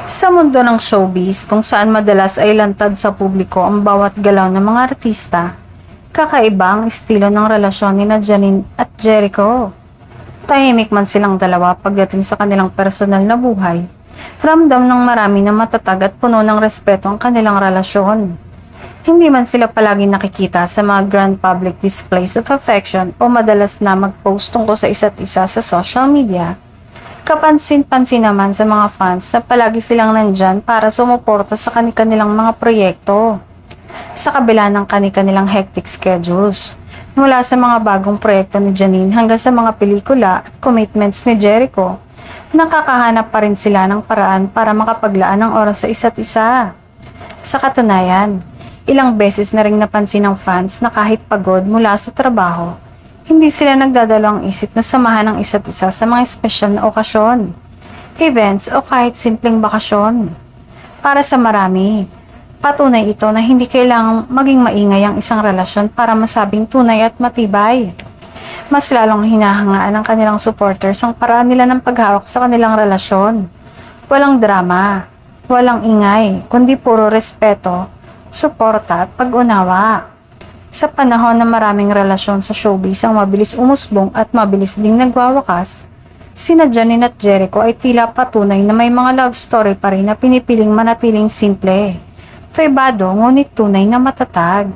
Sa mundo ng showbiz, kung saan madalas ay lantad sa publiko ang bawat galaw ng mga artista, kakaiba ang estilo ng relasyon ni Janine at Jericho. Tahimik man silang dalawa pagdating sa kanilang personal na buhay, ramdam ng marami na matatag at puno ng respeto ang kanilang relasyon. Hindi man sila palagi nakikita sa mga grand public displays of affection o madalas na mag-post tungkol sa isa't isa sa social media. Kapansin-pansin naman sa mga fans na palagi silang nandyan para sumuporta sa kanilang mga proyekto. Sa kabila ng kanilang hectic schedules, mula sa mga bagong proyekto ni Janine hanggang sa mga pelikula at commitments ni Jericho, nakakahanap pa rin sila ng paraan para makapaglaan ng oras sa isa't isa. Sa katunayan, ilang beses na rin napansin ng fans na kahit pagod mula sa trabaho, hindi sila nagdadalawang isip na samahan ng isa't isa sa mga espesyal na okasyon, events o kahit simpleng bakasyon. Para sa marami, patunay ito na hindi kailangang maging maingay ang isang relasyon para masabing tunay at matibay. Mas lalong hinahangaan ng kanilang supporters ang paraan nila ng paghawak sa kanilang relasyon. Walang drama, walang ingay, kundi puro respeto, suporta at pag-unawa. Sa panahon na maraming relasyon sa showbiz ang mabilis umusbong at mabilis ding nagwawakas, sina Janine at Jericho ay tila patunay na may mga love story pa rin na pinipiling manatiling simple, pribado ngunit tunay na matatag.